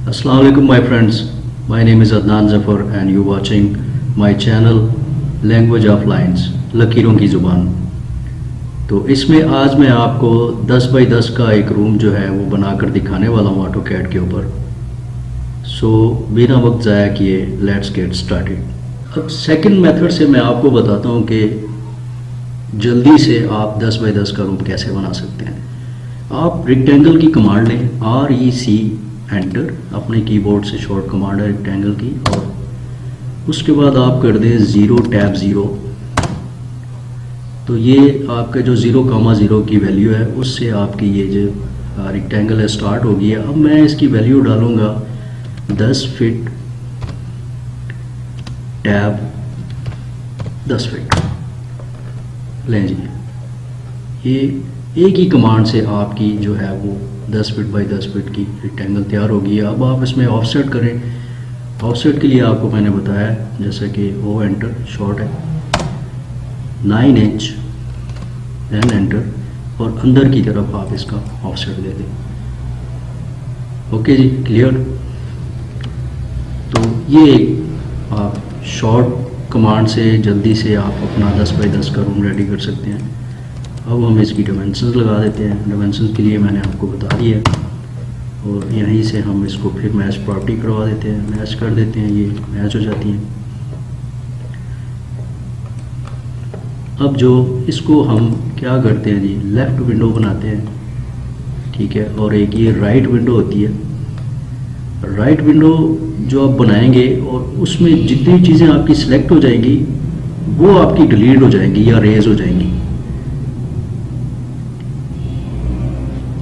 Assalamu alaikum my friends. My name is Adnan Zafar and you watching my channel Language of Lines लकीरों की ज़ुबान। तो इसमें आज मैं आपको 10 बाई 10 का एक रूम जो है वो बनाकर दिखाने वाला हूँ ऑटोकैड के ऊपर। सो बिना वक्त ज़ाया किए लेट्स गेट स्टार्टेड। अब सेकंड मेथड से मैं आपको बताता हूँ कि जल्दी से आप 10 बाई 10 का रूम कैसे बना सकते हैं। आप रेक्टेंगल की कमांड लें REC एंटर, अपने कीबोर्ड से शॉर्ट कमांड है रेक्टेंगल की, और उसके बाद आप कर दें 0 टैब 0। तो ये आपका जो 0,0 की वैल्यू है उससे आपकी ये जो रेक्टेंगल है स्टार्ट हो गई है। अब मैं इसकी वैल्यू डालूँगा 10 फीट टैब 10 फीट। लें जी, ये एक ही कमांड से आपकी जो है वो 10 फीट बाई 10 फीट की रेक्टेंगल तैयार होगी। अब आप इसमें ऑफसेट करें। ऑफसेट के लिए आपको मैंने बताया जैसा कि वो एंटर शॉर्ट है 9 इंच, देन एंटर, और अंदर की तरफ आप इसका ऑफसेट दे दें। ओके जी, क्लियर। तो ये आप शॉर्ट कमांड से जल्दी से आप अपना 10 बाई 10 का रूम रेडी कर सकते हैं। अब हम इसकी डायमेंशंस लगा देते हैं। डायमेंशंस के लिए मैंने आपको बता दिया, और यहीं से हम इसको फिर मैच प्रॉपर्टी करवा देते हैं, मैच कर देते हैं, ये मैच हो जाती हैं। अब जो इसको हम क्या करते हैं जी, लेफ़्ट विंडो बनाते हैं, ठीक है, और एक ये राइट विंडो होती है। राइट विंडो जो आप बनाएंगे और उसमें जितनी चीज़ें आपकी सिलेक्ट हो जाएंगी वो आपकी डिलीट हो जाएंगी या रेज हो जाएंगी।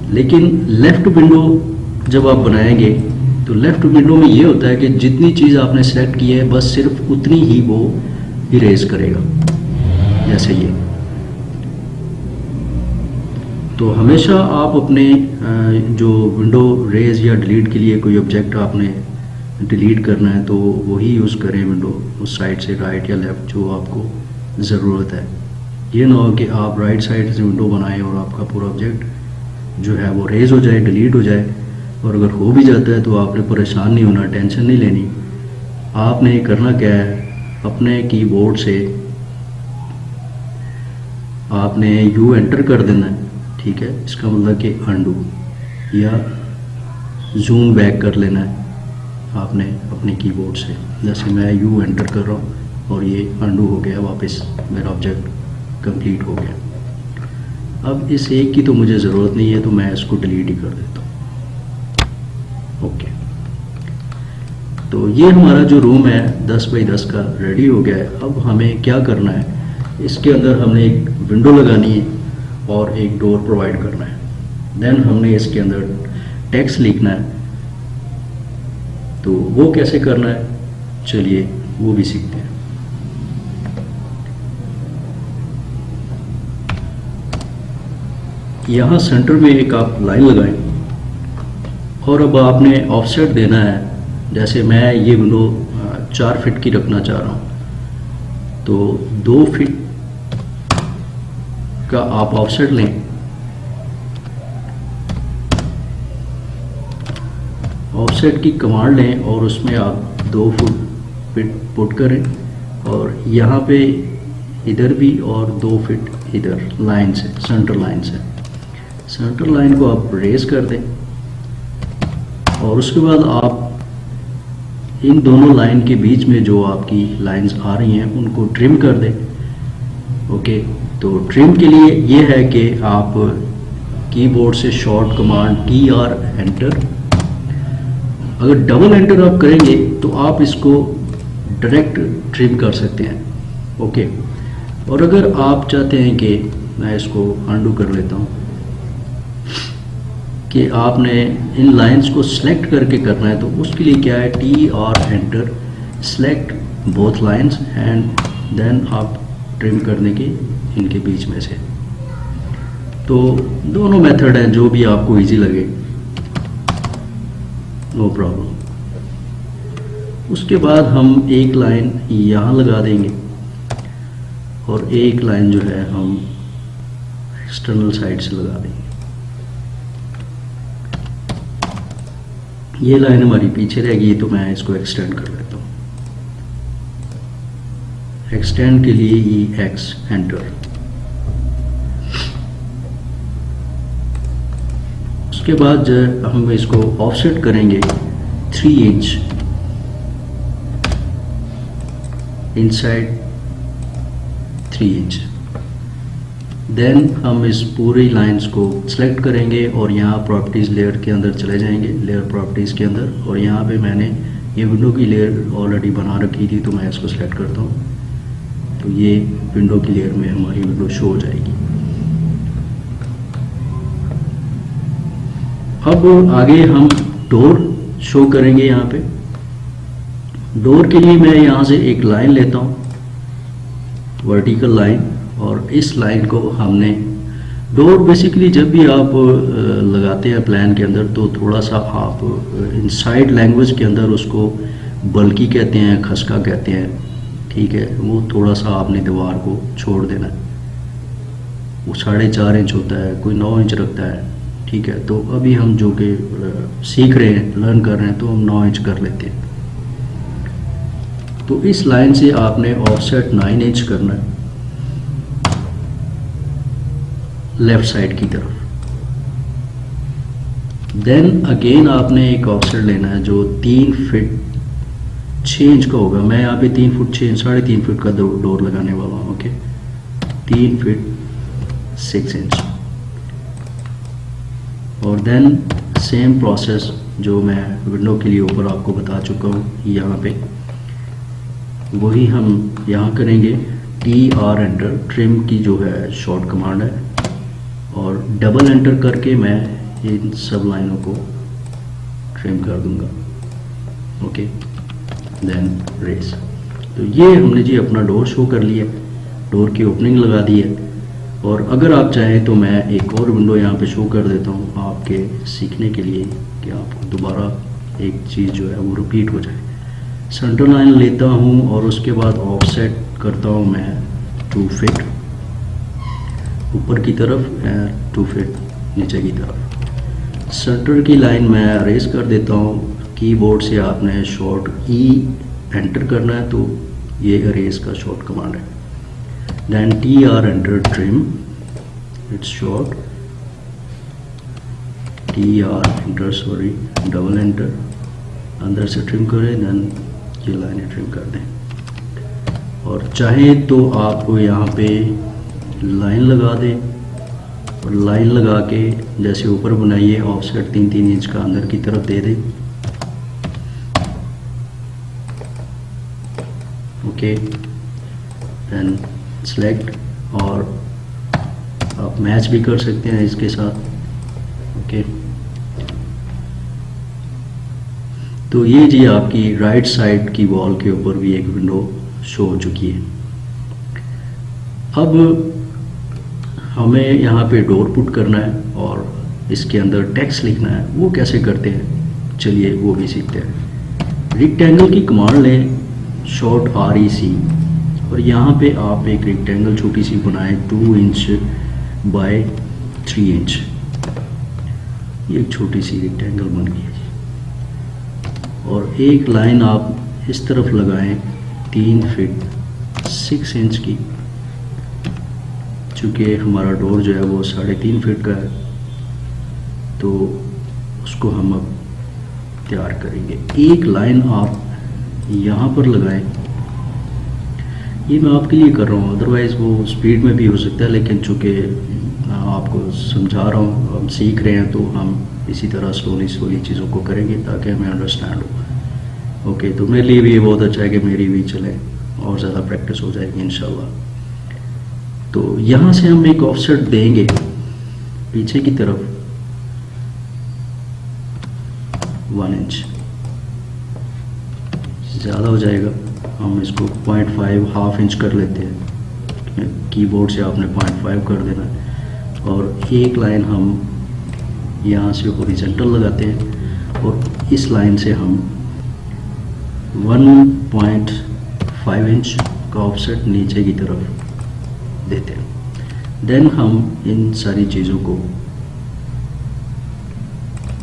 लेकिन लेफ़्ट विंडो जब आप बनाएंगे तो लेफ़्ट विंडो में ये होता है कि जितनी चीज़ आपने सेलेक्ट की है बस सिर्फ उतनी ही वो इरेज करेगा, जैसे ये। तो हमेशा आप अपने जो विंडो रेज या डिलीट के लिए कोई ऑब्जेक्ट आपने डिलीट करना है तो वही यूज़ करें विंडो उस साइड से, राइट या लेफ़्ट, जो आपको ज़रूरत है। ये ना हो कि आप राइट साइड से विंडो बनाएं और आपका पूरा ऑब्जेक्ट जो है वो रेज हो जाए, डिलीट हो जाए। और अगर हो भी जाता है तो आपने परेशान नहीं होना, टेंशन नहीं लेनी। आपने करना क्या है, अपने कीबोर्ड से आपने U एंटर कर देना है, ठीक है। इसका मतलब कि अंडू या जूम बैक कर लेना है आपने अपने कीबोर्ड से। जैसे मैं U एंटर कर रहा हूँ और ये अंडू हो गया, वापस मेरा ऑब्जेक्ट कंप्लीट हो गया। अब इस एक की तो मुझे ज़रूरत नहीं है तो मैं इसको डिलीट ही कर देता हूँ। ओके, तो ये हमारा जो रूम है 10 बाई 10 का रेडी हो गया है। अब हमें क्या करना है, इसके अंदर हमने एक विंडो लगानी है और एक डोर प्रोवाइड करना है। देन हमने इसके अंदर टेक्स्ट लिखना है। तो वो कैसे करना है, चलिए वो भी सीखते हैं। यहाँ सेंटर में एक आप लाइन लगाएं और अब आपने ऑफसेट देना है। जैसे मैं ये विंडो 4 फीट की रखना चाह रहा हूँ तो 2 फीट का आप ऑफसेट लें। ऑफसेट की कमांड लें और उसमें आप 2 फीट पुट करें, और यहाँ पे इधर भी और 2 फीट इधर लाइन से, सेंटर लाइन से। सेंटर लाइन को आप रेज कर दें और उसके बाद आप इन दोनों लाइन के बीच में जो आपकी लाइंस आ रही हैं उनको ट्रिम कर दें। ओके, तो ट्रिम के लिए ये है कि आप कीबोर्ड से शॉर्ट कमांड TR एंटर, अगर डबल एंटर आप करेंगे तो आप इसको डायरेक्ट ट्रिम कर सकते हैं। ओके, और अगर आप चाहते हैं कि मैं इसको अंडू कर लेता हूँ कि आपने इन लाइंस को सिलेक्ट करके करना है, तो उसके लिए क्या है, TR enter, select both lines and then आप ट्रिम करने के इनके बीच में से। तो दोनों मेथड हैं, जो भी आपको इजी लगे, नो प्रॉब्लम। उसके बाद हम एक लाइन यहाँ लगा देंगे और एक लाइन जो है हम एक्सटर्नल साइड से लगा देंगे। ये लाइन हमारी पीछे रहेगी, तो मैं इसको एक्सटेंड कर लेता हूँ। एक्सटेंड के लिए EX एंटर। उसके बाद हम इसको ऑफसेट करेंगे 3 इंच इनसाइड 3 इंच। देन हम इस पूरी लाइंस को सिलेक्ट करेंगे और यहाँ प्रॉपर्टीज़ लेयर के अंदर चले जाएंगे, लेयर प्रॉपर्टीज़ के अंदर, और यहाँ पे मैंने ये विंडो की लेयर ऑलरेडी बना रखी थी, तो मैं इसको सिलेक्ट करता हूँ। तो ये विंडो की लेयर में हमारी विंडो शो हो जाएगी। अब आगे हम डोर शो करेंगे। यहाँ पे डोर के लिए मैं यहाँ से एक लाइन लेता हूँ, वर्टिकल लाइन, और इस लाइन को हमने डोर बेसिकली जब भी आप लगाते हैं प्लान के अंदर, तो थोड़ा सा आप इनसाइड लैंग्वेज के अंदर उसको बल्कि कहते हैं, खसका कहते हैं, ठीक है। वो थोड़ा सा आपने दीवार को छोड़ देना है। वो 4.5 इंच होता है, कोई 9 इंच रखता है, ठीक है। तो अभी हम जो कि सीख रहे हैं, लर्न कर रहे हैं, तो हम 9 इंच कर लेते हैं। तो इस लाइन से आपने ऑफसेट 9 इंच करना है लेफ्ट साइड की तरफ। देन अगेन आपने एक ऑफसेट लेना है जो 3 फीट 6 इंच का होगा। मैं यहाँ पे 3 फुट 6 इंच 3.5 फीट का डोर लगाने वाला हूँ, ओके। 3 feet 6 inch. और देन सेम प्रोसेस जो मैं विंडो के लिए ऊपर आपको बता चुका हूँ, यहाँ पे वही हम यहाँ करेंगे। TR एंटर, ट्रिम की जो है शॉर्ट कमांड है, और डबल एंटर करके मैं इन सब लाइनों को ट्रिम कर दूंगा, ओके। Then race. तो ये हमने जी अपना डोर शो कर लिया, डोर की ओपनिंग लगा दी है। और अगर आप चाहें तो मैं एक और विंडो यहाँ पे शो कर देता हूँ आपके सीखने के लिए, कि आपको दोबारा एक चीज़ जो है वो रिपीट हो जाए। सेंटर लाइन लेता हूँ और उसके बाद ऑफसेट करता हूँ मैं 2 फीट ऊपर की तरफ, 2 फीट नीचे की तरफ। सेंटर की लाइन मैं अरेज कर देता हूँ। कीबोर्ड से आपने शॉर्ट E एंटर करना है, तो ये अरेज का शॉर्ट कमांड है। Then TR enter, trim, it's short. TR enter, sorry, double enter, अंदर से ट्रिम करें, देन ये लाइनें ट्रिम कर दें। और चाहे तो आप यहाँ पे लाइन लगा दें, और लाइन लगा के जैसे ऊपर बनाइए ऑफसेट 3-3 इंच का अंदर की तरफ दे दें, ओके। देन सेलेक्ट, और आप मैच भी कर सकते हैं इसके साथ, ओके। तो ये जी आपकी राइट साइड की वॉल के ऊपर भी एक विंडो शो हो चुकी है। अब हमें यहाँ पे डोर पुट करना है और इसके अंदर टेक्स्ट लिखना है। वो कैसे करते हैं, चलिए वो भी सीखते हैं। रेक्टेंगल की कमांड लें, शॉर्ट REC, और यहाँ पे आप एक रेक्टेंगल छोटी सी बनाएं 2 इंच बाय 3 इंच। ये एक छोटी सी रेक्टेंगल बन गई है। और एक लाइन आप इस तरफ लगाएं 3 फीट 6 इंच की, चूँकि हमारा डोर जो है वो 3.5 फीट का है, तो उसको हम अब तैयार करेंगे। एक लाइन आप यहाँ पर लगाएं। ये मैं आपके लिए कर रहा हूँ, अदरवाइज़ वो स्पीड में भी हो सकता है, लेकिन चूँकि आपको समझा रहा हूँ, हम सीख रहे हैं, तो हम इसी तरह स्लोली चीज़ों को करेंगे ताकि हमें अंडरस्टैंड हो, ओके। तो मेरे लिए भी ये बहुत अच्छा है कि मेरी भी चले और ज़्यादा प्रैक्टिस हो जाएगी इंशाल्लाह। तो यहाँ से हम एक ऑफसेट देंगे पीछे की तरफ 1 इंच, ज़्यादा हो जाएगा, हम इसको 0.5 हाफ इंच कर लेते हैं। कीबोर्ड से आपने 0.5 कर देना है। और एक लाइन हम यहाँ से हॉरिजॉन्टल लगाते हैं, और इस लाइन से हम 1.5 इंच का ऑफसेट नीचे की तरफ देते हैं। देन हम इन सारी चीज़ों को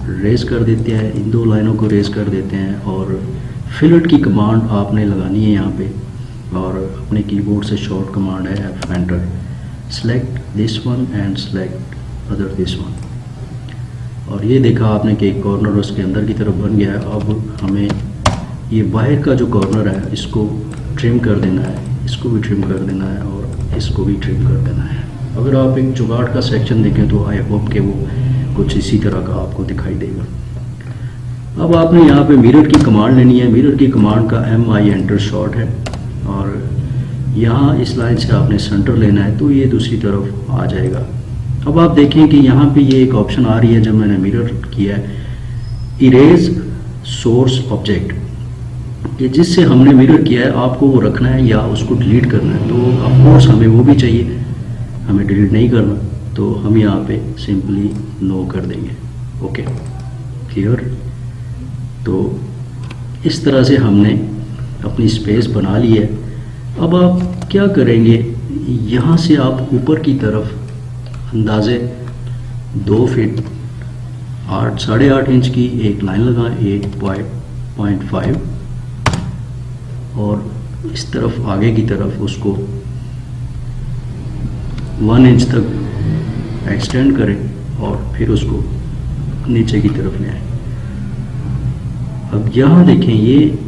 रेज कर देते हैं, इन दो लाइनों को रेज कर देते हैं और फिलेट की कमांड आपने लगानी है यहाँ पे, और अपने कीबोर्ड से शॉर्ट कमांड है F enter, select this one and select other this one. और ये देखा आपने कि एक कॉर्नर उसके अंदर की तरफ बन गया है। अब हमें ये बाहर का जो कॉर्नर है इसको ट्रिम कर देना है, इसको भी ट्रिम कर देना है और इसको भी ट्रिम कर देना है। अगर आप एक जुगाड़ का सेक्शन देखें तो आई होप कि वो कुछ इसी तरह का आपको दिखाई देगा। अब आपने यहाँ पे मिरर की कमांड लेनी है। मिरर की कमांड का MI एंटर शॉर्ट है और यहाँ इस लाइन से आपने सेंटर लेना है तो ये दूसरी तरफ आ जाएगा। अब आप देखें कि यहाँ पे ये एक ऑप्शन आ रही है जब मैंने मिरर किया है, इरेज सोर्स ऑब्जेक्ट, कि जिससे हमने मिरर किया है आपको वो रखना है या उसको डिलीट करना है। तो ऑफ कोर्स हमें वो भी चाहिए, हमें डिलीट नहीं करना, तो हम यहाँ पे सिंपली नो कर देंगे। Okay, clear. तो इस तरह से हमने अपनी स्पेस बना ली है। अब आप क्या करेंगे, यहाँ से आप ऊपर की तरफ अंदाजे 2 फीट 8.5 इंच की एक लाइन लगाएं, 8.5, और इस तरफ आगे की तरफ उसको 1 इंच तक एक्सटेंड करें और फिर उसको नीचे की तरफ ले आए। अब यहाँ देखें, ये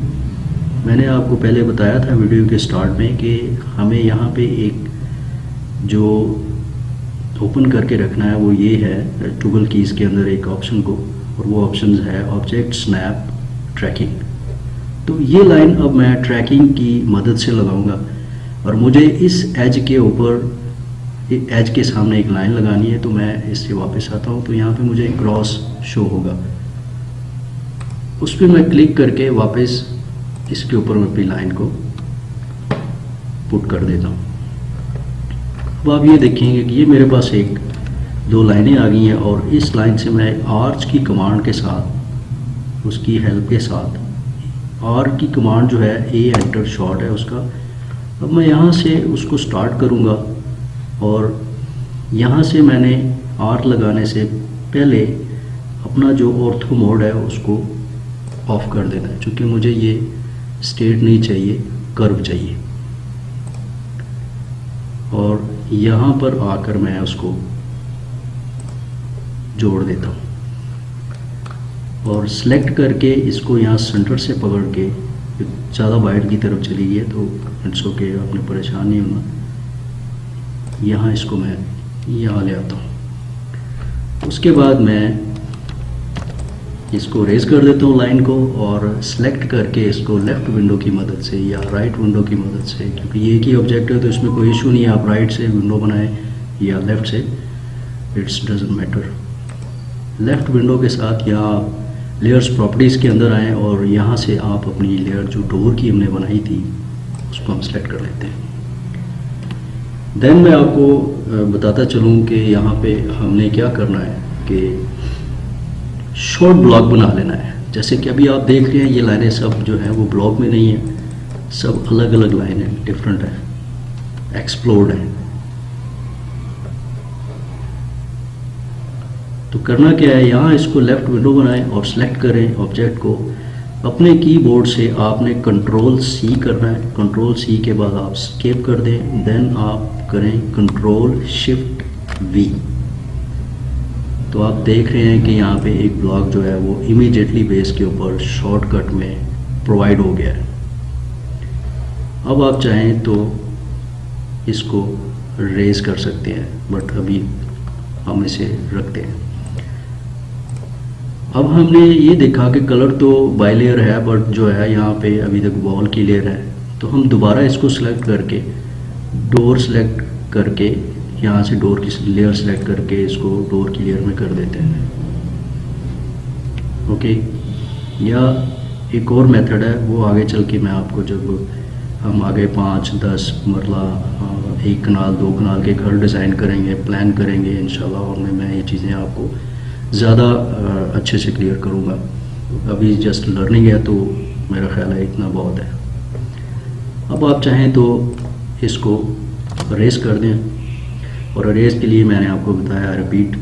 मैंने आपको पहले बताया था वीडियो के स्टार्ट में कि हमें यहाँ पे एक जो ओपन करके रखना है वो ये है टॉगल कीज़ के अंदर एक ऑप्शन को, और वो ऑप्शन है ऑब्जेक्ट स्नैप ट्रैकिंग। तो ये लाइन अब मैं ट्रैकिंग की मदद से लगाऊंगा और मुझे इस एज के ऊपर, एज के सामने एक लाइन लगानी है। तो मैं इससे वापस आता हूँ तो यहाँ पे मुझे क्रॉस शो होगा, उस पर मैं क्लिक करके वापस इसके ऊपर मैं अपनी लाइन को पुट कर देता हूँ। अब आप ये देखेंगे कि ये मेरे पास 1-2 लाइनें आ गई हैं और इस लाइन से मैं आर्च की कमांड के साथ, उसकी हेल्प के साथ, आर की कमांड जो है A एंटर शॉर्ट है उसका, अब मैं यहाँ से उसको स्टार्ट करूँगा और यहाँ से मैंने आर लगाने से पहले अपना जो ऑर्थो मोड है उसको ऑफ कर देना है, क्योंकि मुझे ये स्ट्रेट नहीं चाहिए, कर्व चाहिए। और यहाँ पर आकर मैं उसको जोड़ देता हूँ और सिलेक्ट करके इसको यहाँ सेंटर से पकड़ के, ज़्यादा बाहर की तरफ चली गई है तो इट्स ओके, आपने परेशान नहीं होना। यहाँ इसको मैं यहाँ ले आता हूँ। उसके बाद मैं इसको रेज कर देता हूँ लाइन को और सिलेक्ट करके इसको लेफ़्ट विंडो की मदद से या राइट विंडो की मदद से, क्योंकि ये एक ही ऑब्जेक्ट है तो इसमें कोई इशू नहीं है, आप राइट से विंडो बनाएं या लेफ़्ट से, it's doesn't matter. Left window के साथ या लेयर्स प्रॉपर्टीज़ के अंदर आएँ और यहाँ से आप अपनी लेयर जो डोर की हमने बनाई थी उसको हम सेलेक्ट कर लेते हैं। देन मैं आपको बताता चलूँ कि यहाँ पे हमने क्या करना है कि शॉर्ट ब्लॉक बना लेना है। जैसे कि अभी आप देख रहे हैं ये लाइनें सब जो है वो ब्लॉक में नहीं है, सब अलग अलग लाइनें डिफरेंट है, एक्सप्लोर्ड है। तो करना क्या है, यहाँ इसको लेफ्ट विंडो बनाएं और सेलेक्ट करें ऑब्जेक्ट को। अपने कीबोर्ड से आपने कंट्रोल C करना है, कंट्रोल C के बाद आप स्केप कर दें, देन आप करें कंट्रोल शिफ्ट V। तो आप देख रहे हैं कि यहाँ पे एक ब्लॉक जो है वो इमीडिएटली बेस के ऊपर शॉर्टकट में प्रोवाइड हो गया है। अब आप चाहें तो इसको रेज कर सकते हैं, बट अभी हम इसे रखते हैं। अब हमने ये देखा कि कलर तो बाई लेयर है, बट जो है यहाँ पे अभी तक वॉल की लेयर है, तो हम दोबारा इसको सिलेक्ट करके डोर सेलेक्ट करके यहाँ से डोर की लेयर सेलेक्ट करके इसको डोर की लेयर में कर देते हैं। ओके, या एक और मेथड है वो आगे चल के मैं आपको, जब हम आगे 5-10 मरला 1 कनाल 2 कनाल के घर डिज़ाइन करेंगे, प्लान करेंगे इंशाल्लाह, और मैं ये चीज़ें आपको ज़्यादा अच्छे से क्लियर करूँगा। अभी जस्ट लर्निंग है तो मेरा ख्याल है इतना बहुत है। अब आप चाहें तो इसको रेस कर दें, और रेस के लिए मैंने आपको बताया रिपीट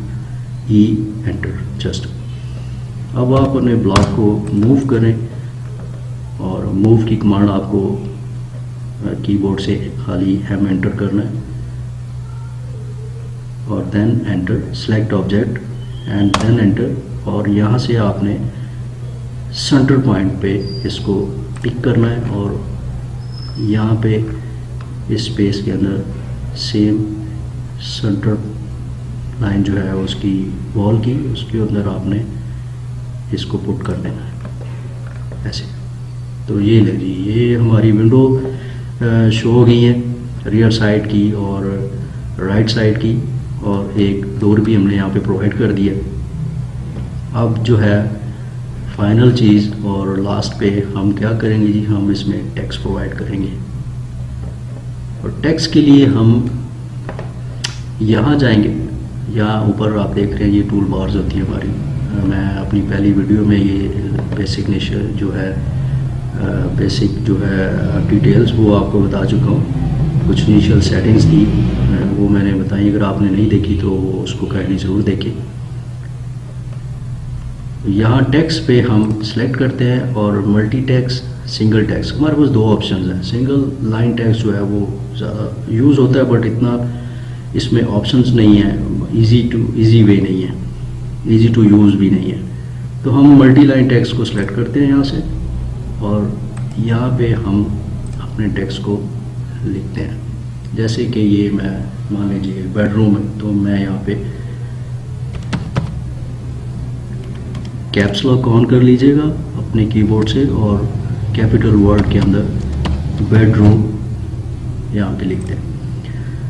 E एंटर जस्ट। अब आप अपने ब्लॉक को मूव करें और मूव की कमांड आपको कीबोर्ड से खाली M एंटर करना है और then enter select object and then enter, और यहाँ से आपने सेंटर पॉइंट पे इसको टिक करना है और यहाँ पे इस स्पेस के अंदर सेम सेंटर लाइन जो है उसकी वॉल की, उसके अंदर आपने इसको पुट कर देना है ऐसे। तो ये लीजिए, ये हमारी विंडो शो हो गई है रियर साइड की और राइट साइड की, और एक डोर भी हमने यहाँ पे प्रोवाइड कर दिया। अब जो है फाइनल चीज़ और लास्ट पे हम क्या करेंगे जी, हम इसमें टेक्स्ट प्रोवाइड करेंगे। और टेक्स्ट के लिए हम यहाँ जाएंगे, यहाँ ऊपर आप देख रहे हैं ये टूल बार्स होती है हमारी। मैं अपनी पहली वीडियो में ये बेसिक जो है बेसिक जो है डिटेल्स वो आपको बता चुका हूँ। कुछ इनिशियल सेटिंग्स थी वो मैंने बताई, अगर आपने नहीं देखी तो उसको काइंडली ज़रूर देखें। यहाँ टेक्स्ट पे हम सेलेक्ट करते हैं और मल्टी टेक्स्ट, सिंगल टेक्स्ट। हमारे पास दो ऑप्शंस हैं। सिंगल लाइन टेक्स्ट जो है वो ज़्यादा यूज़ होता है बट इतना इसमें ऑप्शंस नहीं है, इजी वे नहीं है, इजी टू यूज़ भी नहीं है। तो हम मल्टी लाइन टेक्स्ट को सिलेक्ट करते हैं यहाँ से और यहाँ पे हम अपने टेक्स्ट को लिखते हैं। जैसे कि ये मैं मान लीजिए बेडरूम है, तो मैं यहाँ पे कैप्स लॉक ऑन कर लीजिएगा अपने कीबोर्ड से और कैपिटल वर्ड के अंदर बेडरूम यहाँ पे लिखते हैं।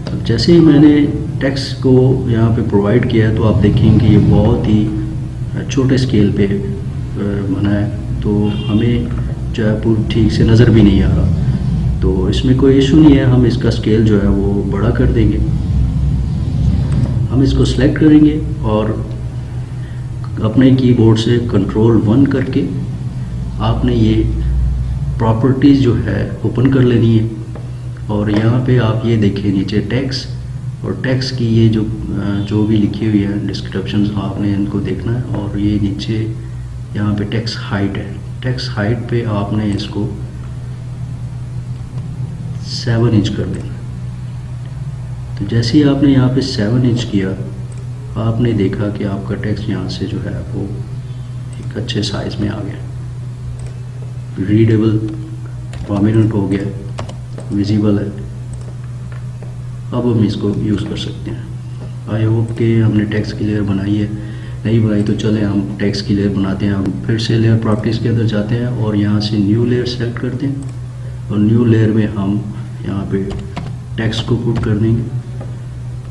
अब जैसे ही मैंने टेक्स्ट को यहाँ पे प्रोवाइड किया है तो आप देखेंगे ये बहुत ही छोटे स्केल पे बना है, तो हमें जो है पूरी ठीक से नज़र भी नहीं आ रहा। तो इसमें कोई इशू नहीं है, हम इसका स्केल जो है वो बड़ा कर देंगे। हम इसको सेलेक्ट करेंगे और अपने कीबोर्ड से कंट्रोल 1 करके आपने ये प्रॉपर्टीज़ जो है ओपन कर लेनी है। और यहाँ पे आप ये देखिए नीचे टेक्स्ट, और टेक्स्ट की ये जो भी लिखी हुई है डिस्क्रिप्शंस आपने इनको देखना है। और ये नीचे यहाँ पे टेक्स्ट हाइट है, टेक्स्ट हाइट पे आपने इसको 7 इंच कर देना। तो जैसे ही आपने यहाँ पे 7 इंच किया, आपने देखा कि आपका टेक्स्ट यहाँ से जो है वो एक अच्छे साइज में आ गया, रीडेबल, प्रोमिनेंट हो गया, विजिबल है। अब हम इसको यूज़ कर सकते हैं। आई होप कि हमने टेक्स्ट की लेयर बनाई है, नहीं बनाई तो चले हम टेक्स्ट की लेयर बनाते हैं। हम फिर से लेयर प्रॉपर्टीज़ के अंदर जाते हैं और यहाँ से न्यू लेयर सेलेक्ट करते हैं और न्यू लेयर में हम यहाँ पे टेक्स्ट को पुट कर देंगे।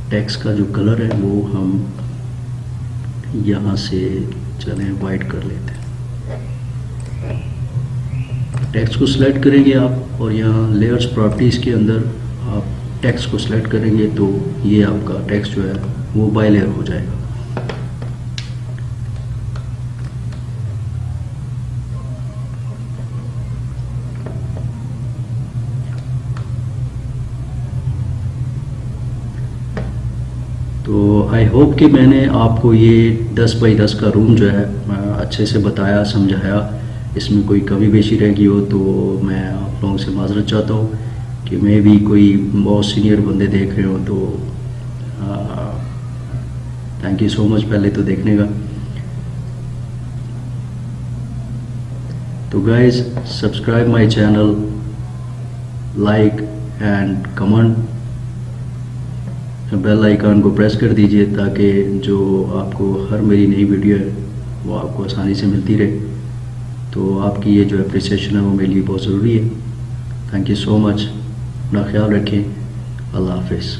टेक्स्ट का जो कलर है वो हम यहाँ से चलें वाइट कर लेते हैं। टेक्स्ट को सिलेक्ट करेंगे आप और यहाँ लेयर्स प्रॉपर्टीज़ के अंदर आप टेक्स्ट को सिलेक्ट करेंगे तो ये आपका टेक्स्ट जो है वो बाय लेयर हो जाएगा। तो आई होप कि मैंने आपको ये 10 बाई 10 का रूम जो है अच्छे से बताया, समझाया। इसमें कोई कमी बेशी रह गई हो तो मैं आप लोगों से माजरत चाहता हूँ कि मैं भी कोई बहुत सीनियर बंदे देख रहे हो तो थैंक यू सो मच पहले तो देखने का। तो guys subscribe my channel, like and comment, bell icon को प्रेस कर दीजिए ताकि जो आपको हर मेरी नई वीडियो है वो आपको आसानी से मिलती रहे। तो आपकी ये जो अप्रिसिएशन है वो मेरे लिए बहुत ज़रूरी है। Thank you so much. अपना ख्याल रखें। अल्लाह हाफिज़।